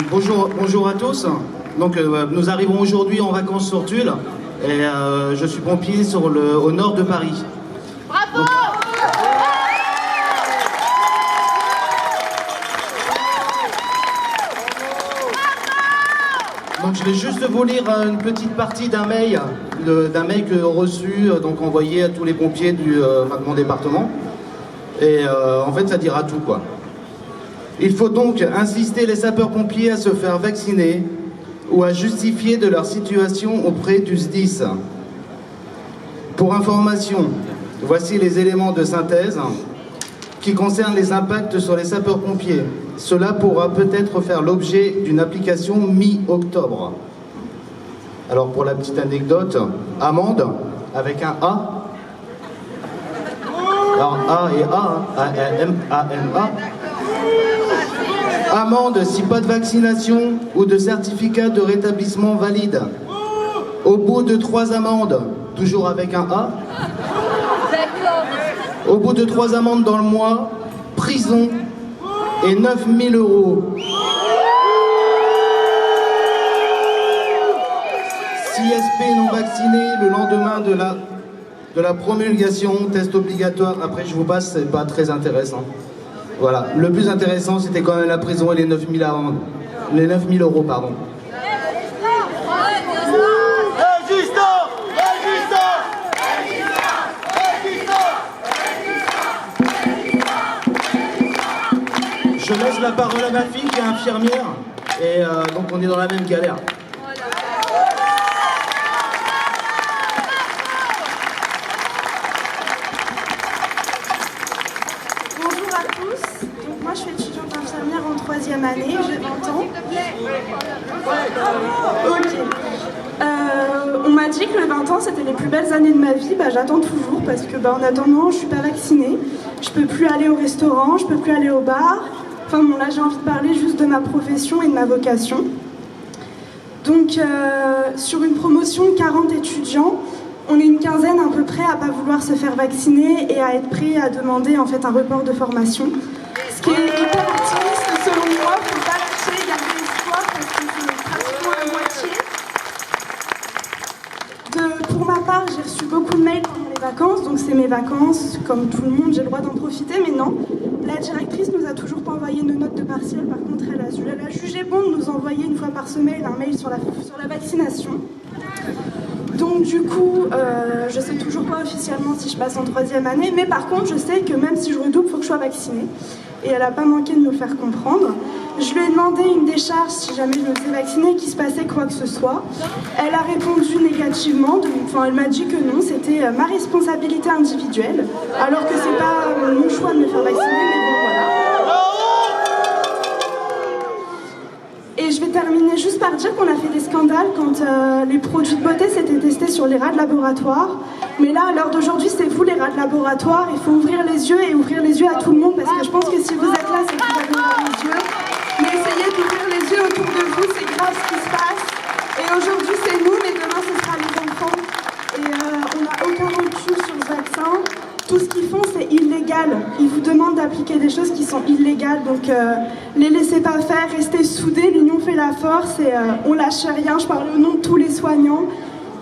Bonjour à tous. Donc, nous arrivons aujourd'hui en vacances sur Tulle et je suis pompier au nord de Paris. Bravo. Donc je vais juste vous lire une petite partie d'un mail que j'ai reçu, donc envoyé à tous les pompiers de mon département. Et en fait ça dira tout quoi. Il faut donc insister les sapeurs-pompiers à se faire vacciner ou à justifier de leur situation auprès du SDIS. Pour information, voici les éléments de synthèse qui concernent les impacts sur les sapeurs-pompiers. Cela pourra peut-être faire l'objet d'une application mi-octobre. Alors pour la petite anecdote, amende avec un A. Alors A et A, A-M-A-N-A. Amende si pas de vaccination ou de certificat de rétablissement valide. Au bout de 3 amendes, toujours avec un A. Au bout de 3 amendes dans le mois, prison et 9 000 €. Si SP non vacciné le lendemain de la promulgation, test obligatoire. Après je vous passe, c'est pas très intéressant. Voilà, le plus intéressant c'était quand même la prison et les 9 000 amendes. Les 9 000 €, pardon. Je laisse la parole à ma fille qui est infirmière et donc on est dans la même galère. Bonjour à tous, donc moi je suis étudiante infirmière en 3e année, j'ai 20 ans. Ok. On m'a dit que le 20 ans c'était les plus belles années de ma vie, j'attends toujours parce que en attendant je suis pas vaccinée, je peux plus aller au restaurant, je peux plus aller au bar. Enfin bon, là j'ai envie de parler juste de ma profession et de ma vocation. Donc sur une promotion de 40 étudiants, on est une quinzaine à peu près à pas vouloir se faire vacciner et à être prêt à demander en fait un report de formation. Ce qui est hyper optimiste selon moi, il ne faut pas lâcher, garder espoir parce que c'est pratiquement la moitié. Pour ma part, j'ai reçu beaucoup de mails pendant les vacances, donc c'est mes vacances, comme tout le monde, j'ai le droit d'en profiter, mais non. La directrice nous a toujours pas envoyé nos notes de partiel, par contre elle a jugé bon de nous envoyer une fois par semaine un mail sur la vaccination. Donc du coup, je sais toujours pas officiellement si je passe en 3e année, mais par contre je sais que même si je redouble, il faut que je sois vaccinée. Et elle a pas manqué de nous le faire comprendre. Je lui ai demandé une décharge si jamais je me faisais vacciner, qu'il se passait quoi que ce soit. Elle a répondu négativement, elle m'a dit que non, c'était ma responsabilité individuelle, alors que c'est pas mon choix de me faire vacciner, mais bon voilà. Et je vais terminer juste par dire qu'on a fait des scandales quand les produits de beauté s'étaient testés sur les rats de laboratoire. Mais là, à l'heure d'aujourd'hui, c'est vous les rats de laboratoire. Il faut ouvrir les yeux et ouvrir les yeux à tout le monde parce que je pense que si vous êtes là, c'est que vous avez ouvert les yeux. Mais essayez d'ouvrir les yeux autour de vous, c'est grave ce qui se passe. Et aujourd'hui, c'est nous, mais demain, ce sera les enfants. Et on n'a aucun recul sur ce vaccin. Tout ce qu'ils font, c'est illégal. Ils vous demandent d'appliquer des choses qui sont illégales. Donc, les laissez pas faire, restez soudés. L'union fait la force et on lâche rien. Je parle au nom de tous les soignants.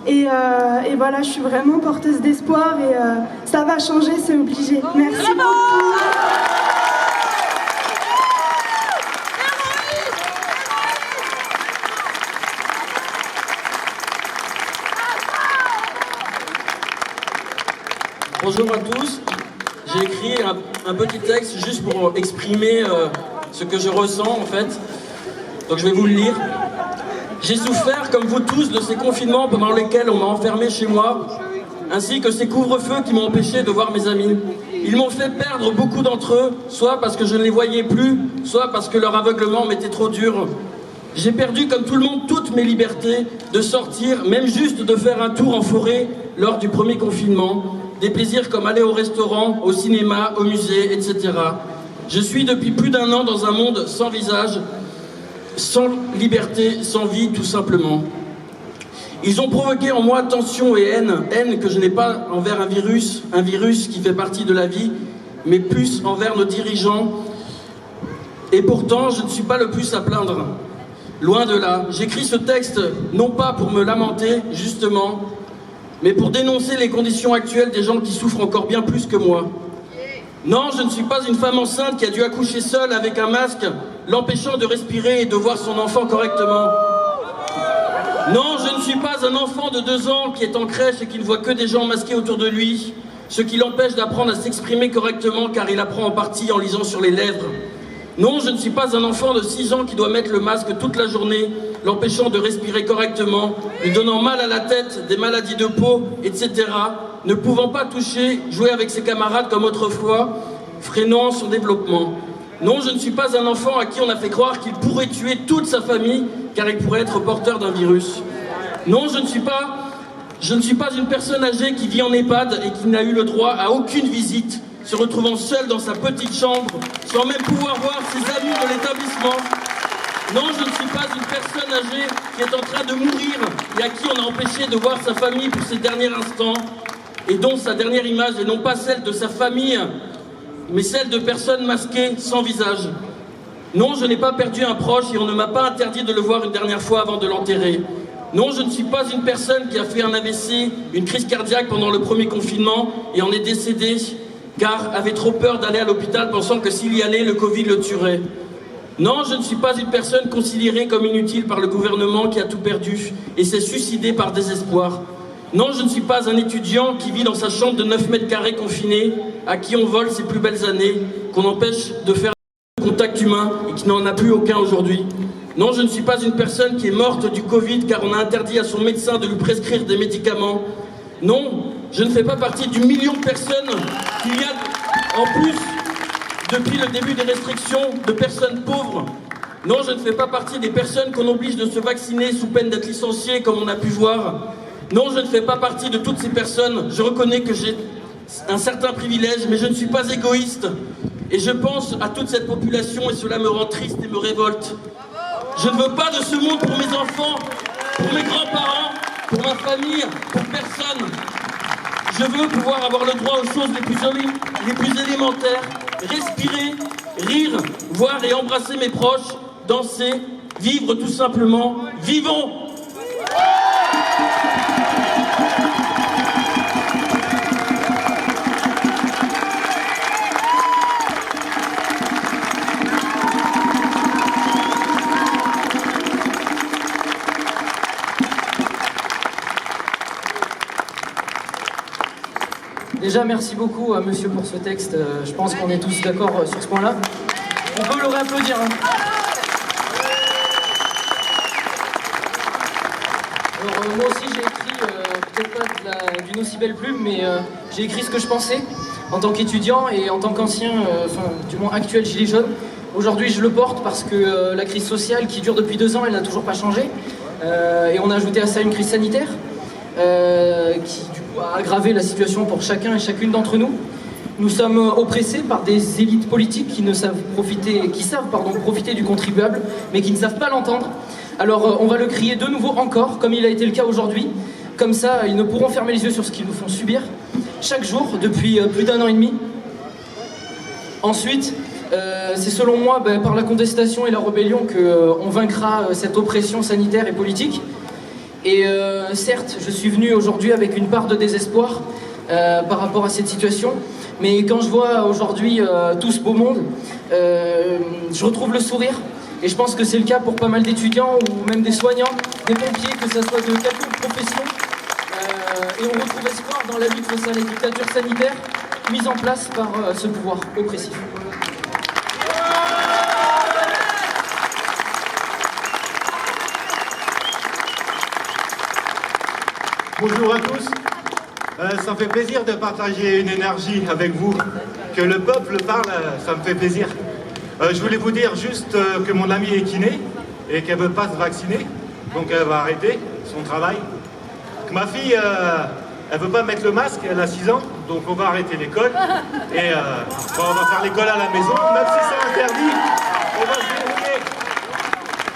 Et voilà, je suis vraiment porteuse d'espoir et ça va changer, c'est obligé. Merci beaucoup. Bonjour à tous, j'ai écrit un petit texte juste pour exprimer ce que je ressens en fait, donc je vais vous le lire. J'ai souffert comme vous tous de ces confinements pendant lesquels on m'a enfermé chez moi, ainsi que ces couvre-feux qui m'ont empêché de voir mes amis. Ils m'ont fait perdre beaucoup d'entre eux, soit parce que je ne les voyais plus, soit parce que leur aveuglement m'était trop dur. J'ai perdu comme tout le monde toutes mes libertés de sortir, même juste de faire un tour en forêt lors du premier confinement. Des plaisirs comme aller au restaurant, au cinéma, au musée, etc. Je suis depuis plus d'1 an dans un monde sans visage, sans liberté, sans vie, tout simplement. Ils ont provoqué en moi tension et haine que je n'ai pas envers un virus qui fait partie de la vie, mais plus envers nos dirigeants. Et pourtant, je ne suis pas le plus à plaindre. Loin de là, j'écris ce texte non pas pour me lamenter, justement, mais pour dénoncer les conditions actuelles des gens qui souffrent encore bien plus que moi. Non, je ne suis pas une femme enceinte qui a dû accoucher seule avec un masque, l'empêchant de respirer et de voir son enfant correctement. Non, je ne suis pas un enfant de 2 ans qui est en crèche et qui ne voit que des gens masqués autour de lui, ce qui l'empêche d'apprendre à s'exprimer correctement car il apprend en partie en lisant sur les lèvres. Non, je ne suis pas un enfant de 6 ans qui doit mettre le masque toute la journée, l'empêchant de respirer correctement, lui donnant mal à la tête, des maladies de peau, etc., ne pouvant pas toucher, jouer avec ses camarades comme autrefois, freinant son développement. Non, je ne suis pas un enfant à qui on a fait croire qu'il pourrait tuer toute sa famille, car il pourrait être porteur d'un virus. Non, je ne suis pas une personne âgée qui vit en EHPAD et qui n'a eu le droit à aucune visite, se retrouvant seule dans sa petite chambre, sans même pouvoir voir ses amis de l'établissement. Non, je ne suis pas une personne âgée qui est en train de mourir et à qui on a empêché de voir sa famille pour ses derniers instants, et dont sa dernière image est non pas celle de sa famille, mais celle de personnes masquées sans visage. Non, je n'ai pas perdu un proche et on ne m'a pas interdit de le voir une dernière fois avant de l'enterrer. Non, je ne suis pas une personne qui a fait un AVC, une crise cardiaque pendant le premier confinement et en est décédée car avait trop peur d'aller à l'hôpital pensant que s'il y allait, le Covid le tuerait. Non, je ne suis pas une personne considérée comme inutile par le gouvernement qui a tout perdu et s'est suicidé par désespoir. Non, je ne suis pas un étudiant qui vit dans sa chambre de 9 mètres carrés confiné, à qui on vole ses plus belles années, qu'on empêche de faire contact humain et qui n'en a plus aucun aujourd'hui. Non, je ne suis pas une personne qui est morte du Covid car on a interdit à son médecin de lui prescrire des médicaments. Non, je ne fais pas partie du million de personnes qu'il y a en plus depuis le début des restrictions de personnes pauvres. Non, je ne fais pas partie des personnes qu'on oblige de se vacciner sous peine d'être licencié comme on a pu voir. Non, je ne fais pas partie de toutes ces personnes. Je reconnais que j'ai un certain privilège, mais je ne suis pas égoïste. Et je pense à toute cette population et cela me rend triste et me révolte. Je ne veux pas de ce monde pour mes enfants, pour mes grands-parents, pour ma famille, pour personne. Je veux pouvoir avoir le droit aux choses les plus élémentaires, respirer, rire, voir et embrasser mes proches, danser, vivre tout simplement. Vivons! Déjà, merci beaucoup à monsieur pour ce texte. Je pense qu'on est tous d'accord sur ce point-là. On peut le réapplaudir. Hein. Alors, moi aussi, j'ai écrit, peut-être pas d'une aussi belle plume, mais j'ai écrit ce que je pensais en tant qu'étudiant et en tant qu'ancien, du moins actuel gilet jaune. Aujourd'hui, je le porte parce que la crise sociale qui dure depuis 2 ans, elle n'a toujours pas changé. Et on a ajouté à ça une crise sanitaire qui, du coup, a aggravé la situation pour chacun et chacune d'entre nous. Nous sommes oppressés par des élites politiques qui savent profiter du contribuable, mais qui ne savent pas l'entendre. Alors on va le crier de nouveau encore, comme il a été le cas aujourd'hui. Comme ça, ils ne pourront fermer les yeux sur ce qu'ils nous font subir chaque jour depuis plus d'1 an et demi. Ensuite, c'est selon moi par la contestation et la rébellion qu'on vaincra cette oppression sanitaire et politique. Et certes, je suis venu aujourd'hui avec une part de désespoir par rapport à cette situation, mais quand je vois aujourd'hui tout ce beau monde, je retrouve le sourire. Et je pense que c'est le cas pour pas mal d'étudiants ou même des soignants, des pompiers, que ce soit de quelconque profession. Et on retrouve espoir dans la lutte face à la dictature sanitaire mise en place par ce pouvoir oppressif. Bonjour à tous, ça me fait plaisir de partager une énergie avec vous. Que le peuple parle, ça me fait plaisir. Je voulais vous dire juste que mon amie est kiné et qu'elle ne veut pas se vacciner, donc elle va arrêter son travail. Que ma fille, elle ne veut pas mettre le masque, elle a 6 ans, donc on va arrêter l'école. Et on va faire l'école à la maison, même si c'est interdit, on va se débrouiller.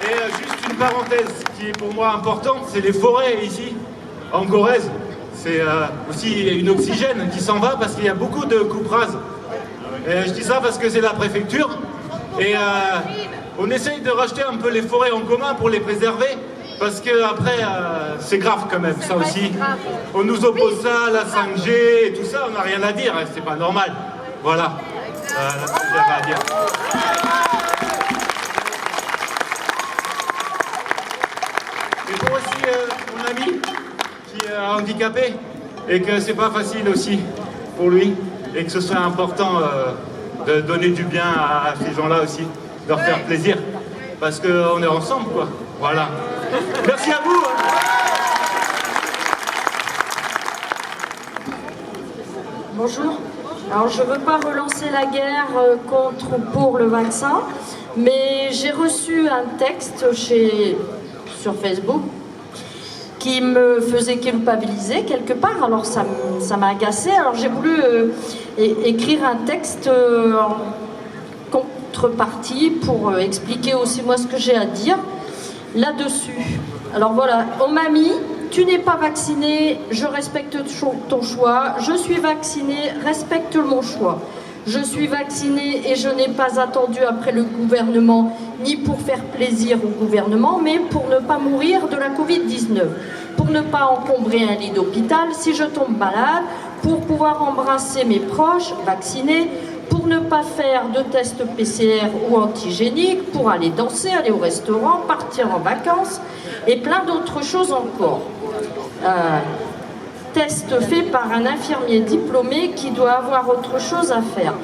Et juste une parenthèse qui est pour moi importante, c'est les forêts ici. En Corrèze, c'est aussi une oxygène qui s'en va parce qu'il y a beaucoup de coupes rases. Je dis ça parce que c'est la préfecture. Et on essaye de racheter un peu les forêts en commun pour les préserver. Parce que après, c'est grave quand même, ça aussi. On nous oppose ça, la 5G et tout ça, on n'a rien à dire, hein, c'est pas normal. Voilà, ce que j'avais à dire. Et pour aussi mon ami qui est handicapé et que c'est pas facile aussi pour lui et que ce serait important de donner du bien à ces gens-là aussi, de leur faire plaisir. Parce qu'on est ensemble, quoi. Voilà. Merci à vous. Bonjour. Alors je ne veux pas relancer la guerre contre ou pour le vaccin, mais j'ai reçu un texte sur Facebook qui me faisait culpabiliser quelque part. Alors ça m'a agacée. Alors j'ai voulu écrire un texte en contrepartie pour expliquer aussi moi ce que j'ai à dire là-dessus. Alors voilà, on m'a mis « Tu n'es pas vacciné, je respecte ton choix. Je suis vacciné, respecte mon choix. Je suis vacciné et je n'ai pas attendu après le gouvernement, ni pour faire plaisir au gouvernement, mais pour ne pas mourir de la Covid-19, pour ne pas encombrer un lit d'hôpital si je tombe malade, pour pouvoir embrasser mes proches vaccinés, pour ne pas faire de tests PCR ou antigéniques, pour aller danser, aller au restaurant, partir en vacances et plein d'autres choses encore. Test fait par un infirmier diplômé qui doit avoir autre chose à faire.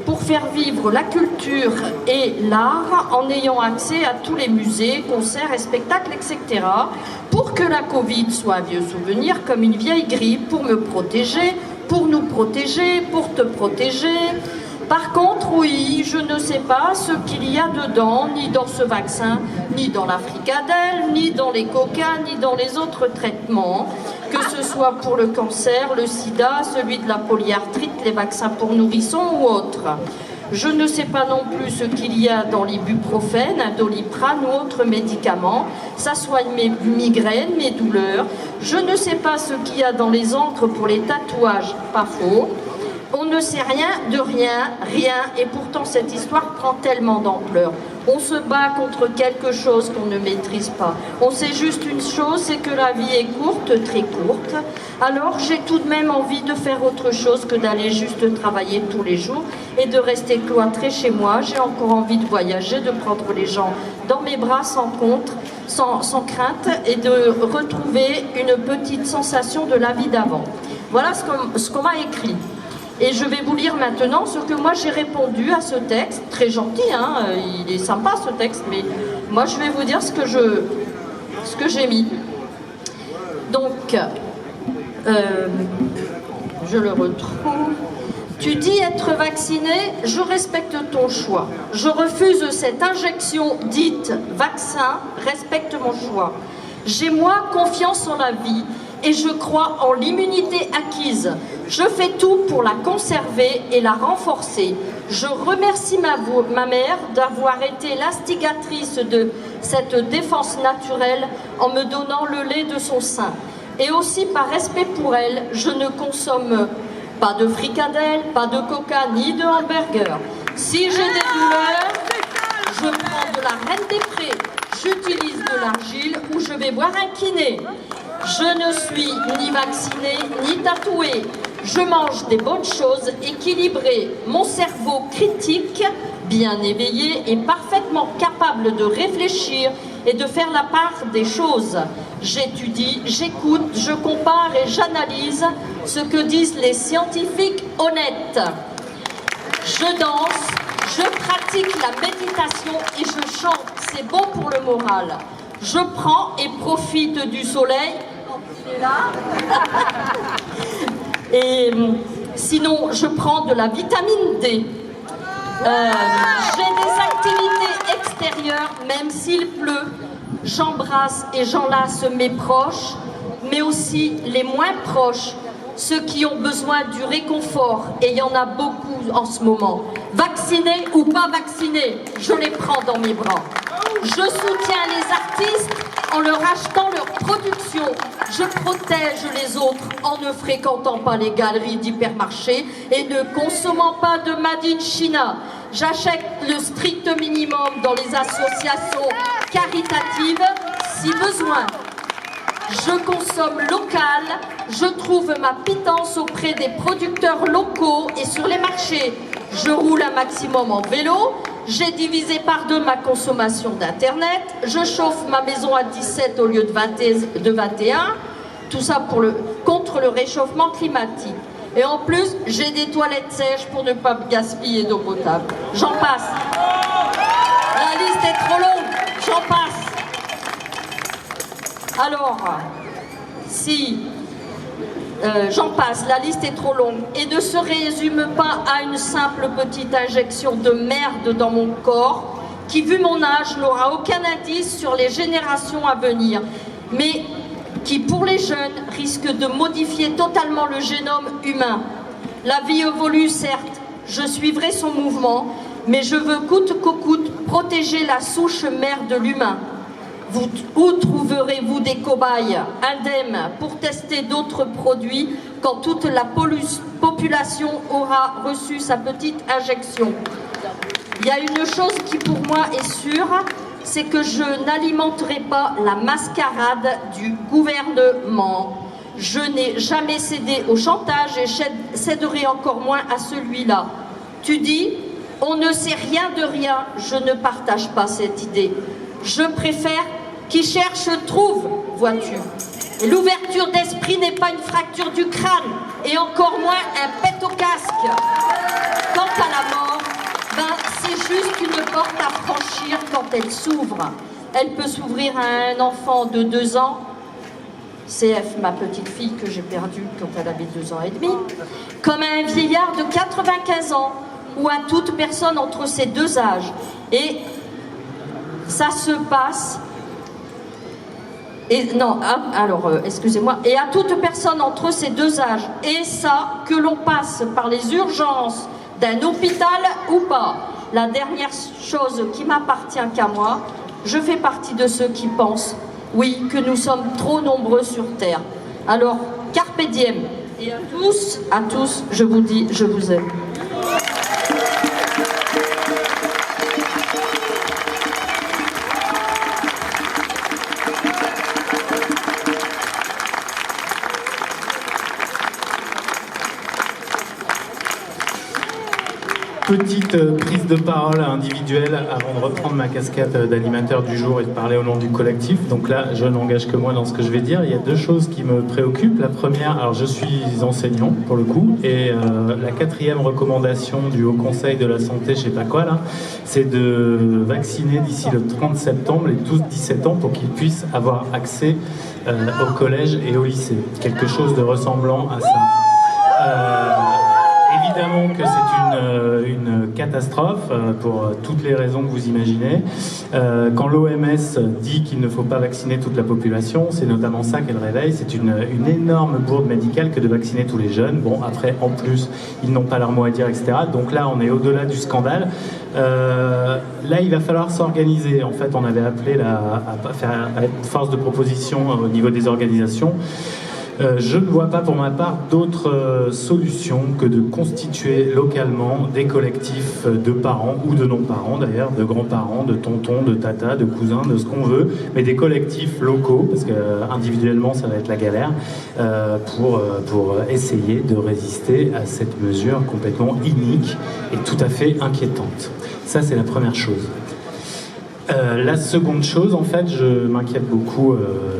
Pour faire vivre la culture et l'art en ayant accès à tous les musées, concerts et spectacles, etc. Pour que la Covid soit un vieux souvenir comme une vieille grippe, pour me protéger, pour nous protéger, pour te protéger. Par contre, oui, je ne sais pas ce qu'il y a dedans, ni dans ce vaccin, ni dans la fricadelle, ni dans les coca, ni dans les autres traitements, que ce soit pour le cancer, le sida, celui de la polyarthrite, les vaccins pour nourrissons ou autres. Je ne sais pas non plus ce qu'il y a dans l'ibuprofène, un Doliprane ou autres médicaments. Ça soigne mes migraines, mes douleurs. Je ne sais pas ce qu'il y a dans les encres pour les tatouages, pas faux. On ne sait rien de rien, et pourtant cette histoire prend tellement d'ampleur. On se bat contre quelque chose qu'on ne maîtrise pas. On sait juste une chose, c'est que la vie est courte, très courte. Alors j'ai tout de même envie de faire autre chose que d'aller juste travailler tous les jours et de rester cloîtré chez moi. J'ai encore envie de voyager, de prendre les gens dans mes bras sans crainte et de retrouver une petite sensation de la vie d'avant. Voilà ce qu'on m'a écrit. Et je vais vous lire maintenant ce que moi j'ai répondu à ce texte. Très gentil, hein, il est sympa ce texte, mais moi je vais vous dire ce que j'ai mis. Donc, je le retrouve. Tu dis être vacciné, je respecte ton choix. Je refuse cette injection dite vaccin, respecte mon choix. J'ai moi confiance en la vie et je crois en l'immunité acquise. Je fais tout pour la conserver et la renforcer. Je remercie ma mère d'avoir été l'instigatrice de cette défense naturelle en me donnant le lait de son sein. Et aussi par respect pour elle, je ne consomme pas de fricadelle, pas de coca ni de hamburger. Si j'ai des douleurs, je prends de la Reine des Prés, j'utilise de l'argile ou je vais voir un kiné. Je ne suis ni vaccinée ni tatouée. Je mange des bonnes choses équilibrées. Mon cerveau critique, bien éveillé et parfaitement capable de réfléchir et de faire la part des choses. J'étudie, j'écoute, je compare et j'analyse ce que disent les scientifiques honnêtes. Je danse, je pratique la méditation et je chante. C'est bon pour le moral. Je prends et profite du soleil. Il est là. Et sinon, je prends de la vitamine D. J'ai des activités extérieures, même s'il pleut. J'embrasse et j'enlace mes proches, mais aussi les moins proches, ceux qui ont besoin du réconfort. Et il y en a beaucoup en ce moment. Vaccinés ou pas vaccinés, je les prends dans mes bras. Je soutiens les artistes en leur achetant leur production. Je protège les autres en ne fréquentant pas les galeries d'hypermarchés et ne consommant pas de Made in China. J'achète le strict minimum dans les associations caritatives si besoin. Je consomme local, je trouve ma pitance auprès des producteurs locaux et sur les marchés. Je roule un maximum en vélo, j'ai divisé par 2 ma consommation d'internet, je chauffe ma maison à 17 au lieu de 21, tout ça contre le réchauffement climatique. Et en plus, j'ai des toilettes sèches pour ne pas gaspiller d'eau potable. J'en passe. La liste est trop longue, j'en passe. Alors, si j'en passe, la liste est trop longue et ne se résume pas à une simple petite injection de merde dans mon corps qui, vu mon âge, n'aura aucun indice sur les générations à venir, mais qui, pour les jeunes, risque de modifier totalement le génome humain. La vie évolue, certes, je suivrai son mouvement, mais je veux coûte que coûte protéger la souche mère de l'humain. Où trouverez-vous des cobayes indemnes pour tester d'autres produits quand toute la population aura reçu sa petite injection? Il y a une chose qui pour moi est sûre, c'est que je n'alimenterai pas la mascarade du gouvernement. Je n'ai jamais cédé au chantage et céderai encore moins à celui-là. Tu dis, on ne sait rien de rien, je ne partage pas cette idée. Je préfère qui cherche trouve, vois-tu. Et l'ouverture d'esprit n'est pas une fracture du crâne, et encore moins un pet au casque. Quant à la mort, c'est juste une porte à franchir quand elle s'ouvre. Elle peut s'ouvrir à un enfant de 2 ans, CF, ma petite fille que j'ai perdue quand elle avait 2 ans et demi, comme à un vieillard de 95 ans, ou à toute personne entre ces 2 âges. Et ça se passe... excusez-moi, et à toute personne entre ces 2 âges, et ça, que l'on passe par les urgences d'un hôpital ou pas. La dernière chose qui m'appartient qu'à moi, je fais partie de ceux qui pensent, oui, que nous sommes trop nombreux sur Terre. Alors, carpe diem, et à tous, je vous dis, je vous aime. Petite prise de parole individuelle avant de reprendre ma casquette d'animateur du jour et de parler au nom du collectif. Donc là, je n'engage que moi dans ce que je vais dire. Il y a 2 choses qui me préoccupent. La première, alors je suis enseignant pour le coup, et la 4e recommandation du Haut Conseil de la Santé, je sais pas quoi là, c'est de vacciner d'ici le 30 septembre les 12-17 ans pour qu'ils puissent avoir accès au collège et au lycée. Quelque chose de ressemblant à ça. Évidemment que c'est une catastrophe pour toutes les raisons que vous imaginez. Quand l'OMS dit qu'il ne faut pas vacciner toute la population, c'est notamment ça qu'elle réveille. C'est une énorme bourde médicale que de vacciner tous les jeunes. Bon, après, en plus, ils n'ont pas leur mot à dire, etc. Donc là, on est au-delà du scandale. Là, il va falloir s'organiser. En fait, on avait appelé à être force de proposition au niveau des organisations. Je ne vois pas pour ma part d'autre solution que de constituer localement des collectifs de parents ou de non-parents d'ailleurs, de grands-parents, de tontons, de tatas, de cousins, de ce qu'on veut, mais des collectifs locaux, parce que individuellement ça va être la galère, pour essayer de résister à cette mesure complètement inique et tout à fait inquiétante. Ça, c'est la première chose. La seconde chose, en fait, je m'inquiète beaucoup,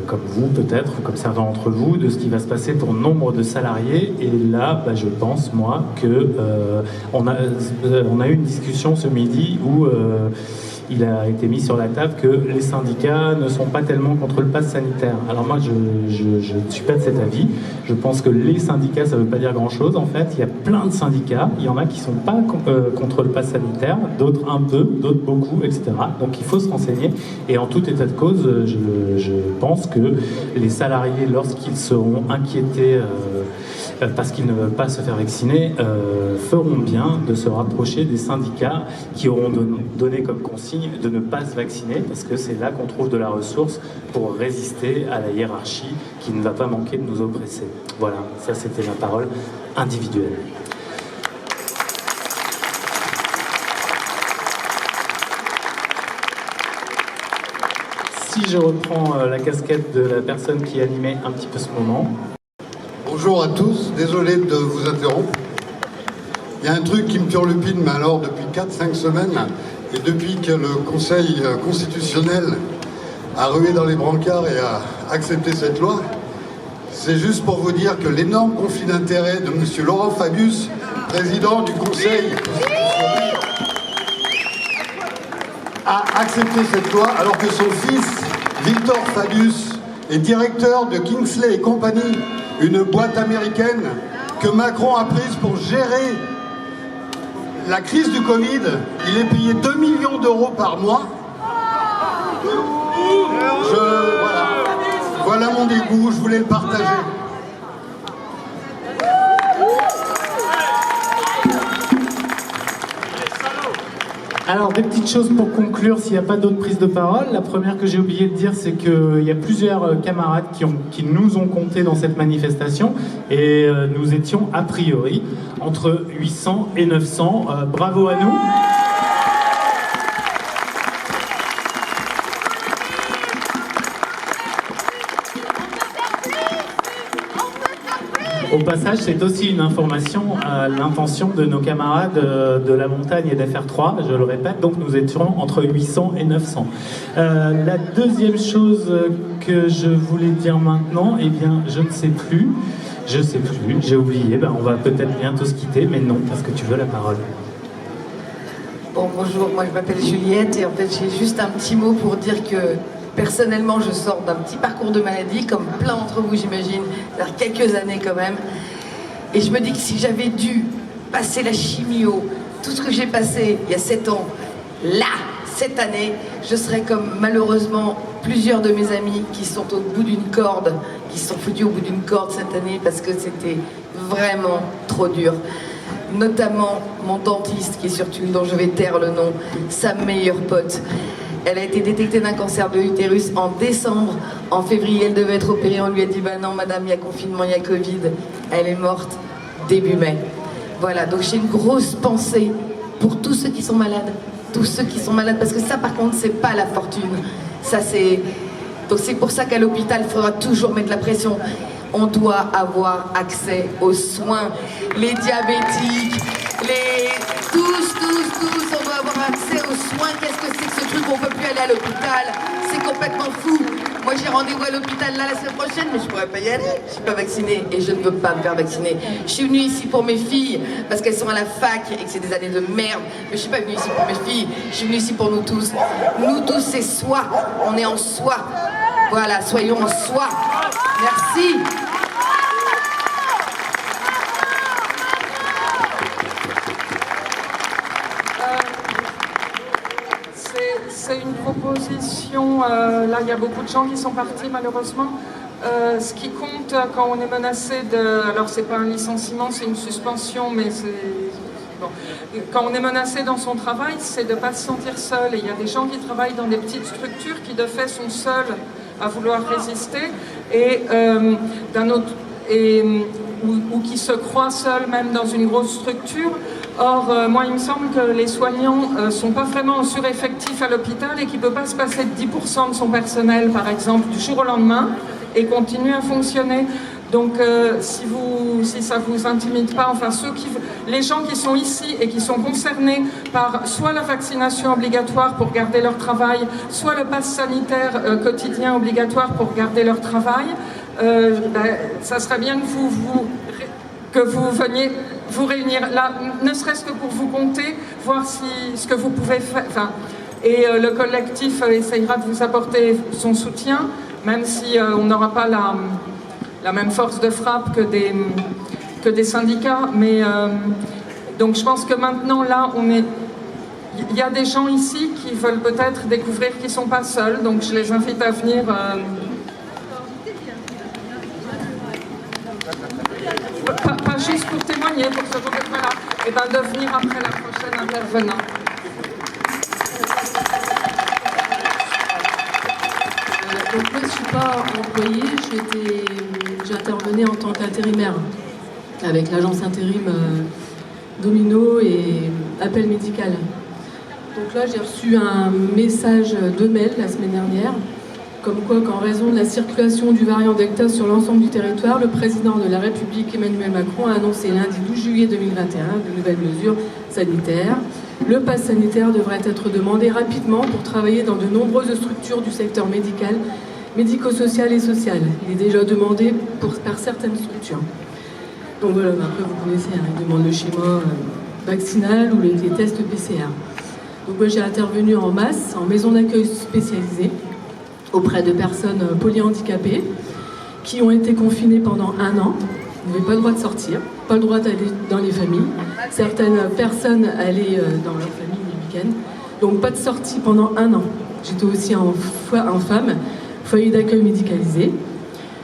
comme vous peut-être, ou comme certains d'entre vous, de ce qui va se passer pour nombre de salariés. Et là, je pense, moi, que on a eu une discussion ce midi où il a été mis sur la table que les syndicats ne sont pas tellement contre le pass sanitaire. Alors moi, je ne suis pas de cet avis. Je pense que les syndicats, ça ne veut pas dire grand-chose. En fait, il y a plein de syndicats. Il y en a qui ne sont pas contre le pass sanitaire, d'autres un peu, d'autres beaucoup, etc. Donc il faut se renseigner. Et en tout état de cause, je pense que les salariés, lorsqu'ils seront inquiétés parce qu'ils ne veulent pas se faire vacciner, feront bien de se rapprocher des syndicats qui auront donné comme consigne de ne pas se vacciner, parce que c'est là qu'on trouve de la ressource pour résister à la hiérarchie qui ne va pas manquer de nous oppresser. Voilà, ça c'était ma parole individuelle. je reprends la casquette de la personne qui animait un petit peu ce moment. Bonjour à tous, désolé de vous interrompre. Il y a un truc qui me turlupine, mais alors depuis 4-5 semaines, et depuis que le Conseil constitutionnel a rué dans les brancards et a accepté cette loi, c'est juste pour vous dire que l'énorme conflit d'intérêts de M. Laurent Fabius, président du Conseil constitutionnel, a accepté cette loi alors que son fils, Victor Fabius, est directeur de Kingsley et Company, une boîte américaine que Macron a prise pour gérer la crise du Covid. Il est payé 2 millions d'euros par mois. Voilà mon dégoût, je voulais le partager. Alors, des petites choses pour conclure, s'il n'y a pas d'autres prises de parole. La première que j'ai oublié de dire, c'est qu'il y a plusieurs camarades qui nous ont comptés dans cette manifestation, et nous étions a priori entre 800 et 900. Bravo à nous. Au passage, c'est aussi une information à l'intention de nos camarades de la montagne et d'FR3, je le répète, donc nous étions entre 800 et 900. La deuxième chose que je voulais dire maintenant, eh bien, je ne sais plus, j'ai oublié, on va peut-être bientôt se quitter, mais non, parce que tu veux la parole. Bon, bonjour, moi je m'appelle Juliette et en fait j'ai juste un petit mot pour dire que personnellement je sors d'un petit parcours de maladie, comme plein d'entre vous j'imagine, c'est-à-dire quelques années quand même. Et je me dis que si j'avais dû passer la chimio, tout ce que j'ai passé il y a 7 ans, là, cette année, je serais comme malheureusement plusieurs de mes amis qui sont au bout d'une corde, qui se sont foutus au bout d'une corde cette année parce que c'était vraiment trop dur. Notamment mon dentiste, qui est surtout, dont je vais taire le nom, sa meilleure pote. Elle a été détectée d'un cancer de l'utérus en décembre. En février, elle devait être opérée. On lui a dit, bah non, madame, il y a confinement, il y a Covid. Elle est morte début mai. Voilà, donc j'ai une grosse pensée pour tous ceux qui sont malades. Tous ceux qui sont malades, parce que ça, par contre, c'est pas la fortune. Ça, c'est... Donc c'est pour ça qu'à l'hôpital, il faudra toujours mettre la pression. On doit avoir accès aux soins. Les diabétiques, tous, on doit avoir accès aux soins. Qu'est-ce que c'est que ce truc? On peut plus aller à l'hôpital. C'est complètement fou. Moi, j'ai rendez-vous à l'hôpital là la semaine prochaine, mais je pourrais pas y aller. Je suis pas vaccinée et je ne veux pas me faire vacciner. Je suis venue ici pour mes filles parce qu'elles sont à la fac et que c'est des années de merde. Mais je suis pas venue ici pour mes filles. Je suis venue ici pour nous tous. Nous tous, c'est soi. On est en soi. Voilà, soyons en soi. Merci. C'est une proposition, là il y a beaucoup de gens qui sont partis malheureusement. Ce qui compte quand on est menacé de... Alors c'est pas un licenciement, c'est une suspension, mais c'est... Bon. Quand on est menacé dans son travail, c'est de ne pas se sentir seul. Et il y a des gens qui travaillent dans des petites structures qui de fait sont seuls à vouloir résister et ou qui se croient seuls même dans une grosse structure. Or, moi, il me semble que les soignants ne sont pas vraiment en sureffectif à l'hôpital et qu'il ne peut pas se passer de 10% de son personnel, par exemple, du jour au lendemain et continuer à fonctionner. Donc, si ça ne vous intimide pas, enfin, les gens qui sont ici et qui sont concernés par soit la vaccination obligatoire pour garder leur travail, soit le pass sanitaire quotidien obligatoire pour garder leur travail, ça serait bien que vous veniez vous réunir là, ne serait-ce que pour vous compter, voir ce que vous pouvez faire. Enfin, et le collectif essayera de vous apporter son soutien, même si on n'aura pas la même force de frappe que des syndicats. Mais donc je pense que maintenant là, il y a des gens ici qui veulent peut-être découvrir qu'ils ne sont pas seuls, donc je les invite à venir. Pas juste pour témoigner, pour se retrouver là, et bien de venir après la prochaine intervenant. Donc moi je ne suis pas employée, j'intervenais en tant qu'intérimaire avec l'agence intérim Domino et Appel Médical. Donc là j'ai reçu un message de mail la semaine dernière comme quoi qu'en raison de la circulation du variant Delta sur l'ensemble du territoire, le président de la République Emmanuel Macron a annoncé lundi 12 juillet 2021 de nouvelles mesures sanitaires. Le pass sanitaire devrait être demandé rapidement pour travailler dans de nombreuses structures du secteur médical, médico-social et social. Il est déjà demandé par certaines structures. Donc voilà, après vous connaissez, il demande le schéma vaccinal ou les tests PCR. Donc moi j'ai intervenu en masse, en maison d'accueil spécialisée, auprès de personnes polyhandicapées qui ont été confinées pendant 1 an. Ils n'avaient pas le droit de sortir, pas le droit d'aller dans les familles. Certaines personnes allaient dans leur famille les week-ends. Donc pas de sortie pendant 1 an. J'étais aussi en femme, foyer d'accueil médicalisé.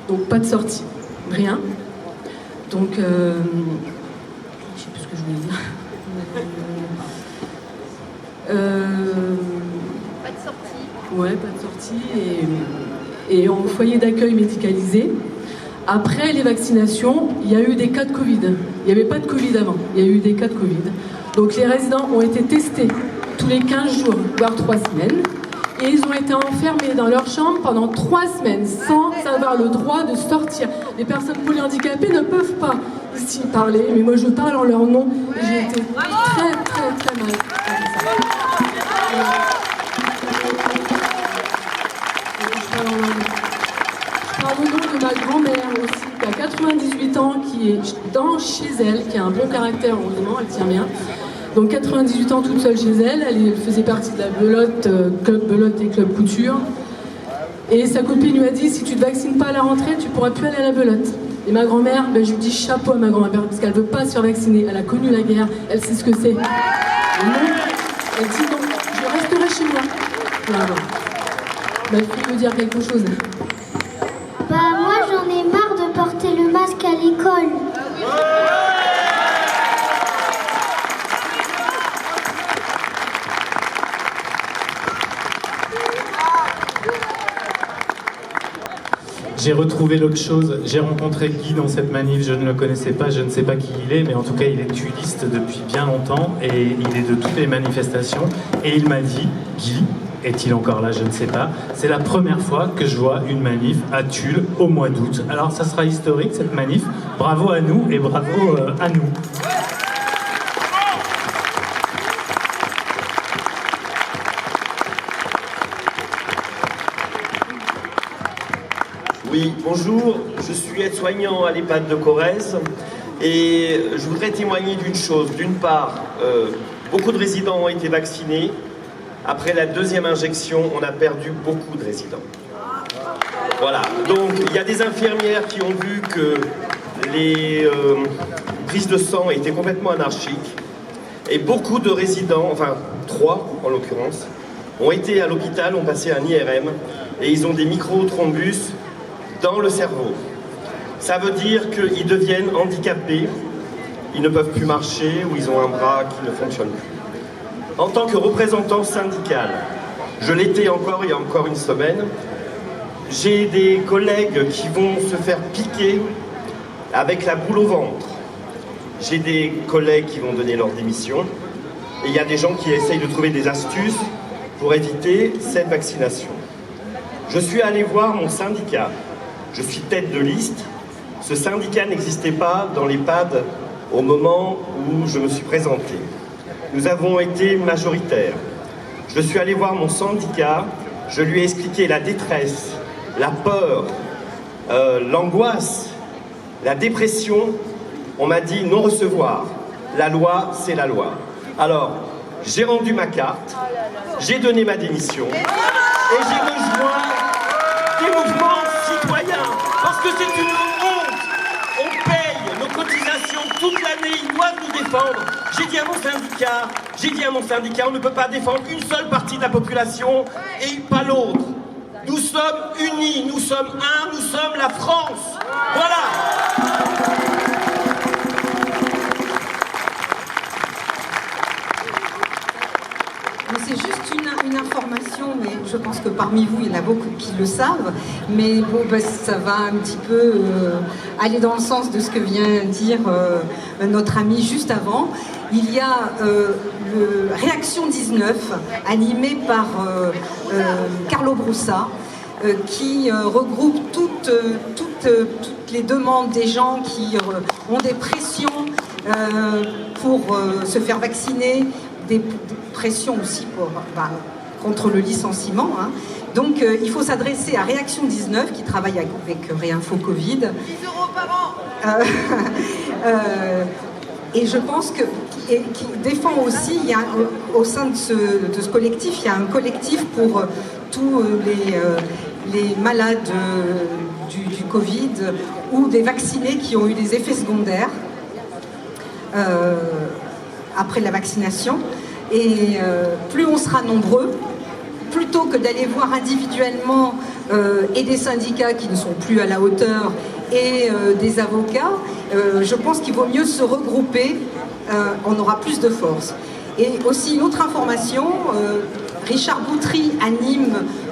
Donc pas de sortie, rien. Donc, je ne sais plus ce que je voulais dire. Pas de sortie. Ouais, pas de sortie. Et en foyer d'accueil médicalisé. Après les vaccinations, il y a eu des cas de Covid. Il n'y avait pas de Covid avant, il y a eu des cas de Covid. Donc les résidents ont été testés tous les 15 jours, voire 3 semaines. Et ils ont été enfermés dans leur chambre pendant 3 semaines sans avoir le droit de sortir. Les personnes polyhandicapées ne peuvent pas ici parler, mais moi je parle en leur nom. Et j'ai été très très très mal. Je parle au nom de ma grand-mère aussi, qui a 98 ans, qui est chez elle, qui a un bon caractère, heureusement, elle tient bien. Donc 98 ans toute seule chez elle, elle faisait partie de la belote, club belote et club couture. Et sa copine lui a dit, si tu ne te vaccines pas à la rentrée, tu ne pourras plus aller à la belote. Et ma grand-mère, je lui dis chapeau à ma grand-mère, parce qu'elle ne veut pas se faire vacciner. Elle a connu la guerre, elle sait ce que c'est. Elle dit non, je resterai chez moi. Voilà. Ma fille veut dire quelque chose. Bah moi j'en ai marre de porter le masque à l'école. J'ai retrouvé l'autre chose, j'ai rencontré Guy dans cette manif, je ne le connaissais pas, je ne sais pas qui il est, mais en tout cas il est tuiliste depuis bien longtemps et il est de toutes les manifestations. Et il m'a dit, Guy, est-il encore là, je ne sais pas, c'est la première fois que je vois une manif à Tulle au mois d'août. Alors ça sera historique cette manif, bravo à nous et bravo à nous. Oui, bonjour, je suis aide-soignant à l'EHPAD de Corrèze et je voudrais témoigner d'une chose. D'une part, beaucoup de résidents ont été vaccinés. Après la 2e injection, on a perdu beaucoup de résidents. Voilà, donc il y a des infirmières qui ont vu que les prises de sang étaient complètement anarchiques et beaucoup de résidents, enfin 3 en l'occurrence, ont été à l'hôpital, ont passé un IRM et ils ont des micro-thrombus dans le cerveau. Ça veut dire qu'ils deviennent handicapés, ils ne peuvent plus marcher ou ils ont un bras qui ne fonctionne plus. En tant que représentant syndical, je l'étais encore il y a encore une semaine, j'ai des collègues qui vont se faire piquer avec la boule au ventre. J'ai des collègues qui vont donner leur démission et il y a des gens qui essayent de trouver des astuces pour éviter cette vaccination. Je suis allé voir mon syndicat. Je suis tête de liste. Ce syndicat n'existait pas dans l'EHPAD au moment où je me suis présenté. Nous avons été majoritaires. Je suis allé voir mon syndicat, je lui ai expliqué la détresse, la peur, l'angoisse, la dépression. On m'a dit non recevoir. La loi, c'est la loi. Alors, j'ai rendu ma carte, j'ai donné ma démission et j'ai rejoint des mouvements citoyens. Parce que c'est une honte. On paye nos cotisations toute l'année, ils doivent nous défendre. J'ai dit à mon syndicat, on ne peut pas défendre une seule partie de la population et pas l'autre. Nous sommes unis, nous sommes un, nous sommes la France. Voilà. C'est juste une information, mais je pense que parmi vous, il y en a beaucoup qui le savent. Mais bon, ça va un petit peu aller dans le sens de ce que vient dire notre ami juste avant. Il y a le Réaction 19, animé par Carlo Broussa, qui regroupe toutes les demandes des gens qui ont des pressions pour se faire vacciner, des pressions aussi contre le licenciement. Hein. Donc il faut s'adresser à Réaction 19 qui travaille avec Réinfo Covid. 10 € par an et je pense que qui défend aussi, il y a, au sein de ce collectif, il y a un collectif pour tous les malades du Covid ou des vaccinés qui ont eu des effets secondaires après la vaccination. Et plus on sera nombreux, plutôt que d'aller voir individuellement et des syndicats qui ne sont plus à la hauteur et des avocats, je pense qu'il vaut mieux se regrouper, on aura plus de force. Et aussi une autre information, Richard Boutry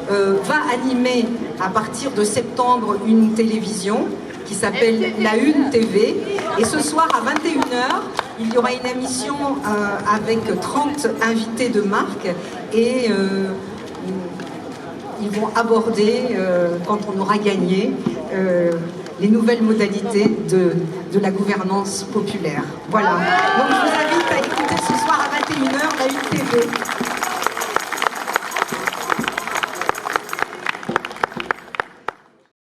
va animer à partir de septembre une télévision qui s'appelle La Une TV. Et ce soir à 21h, il y aura une émission avec 30 invités de marque et ils vont aborder, quand on aura gagné, les nouvelles modalités de la gouvernance populaire. Voilà. Donc je vous invite à écouter ce soir à 21h La Une TV.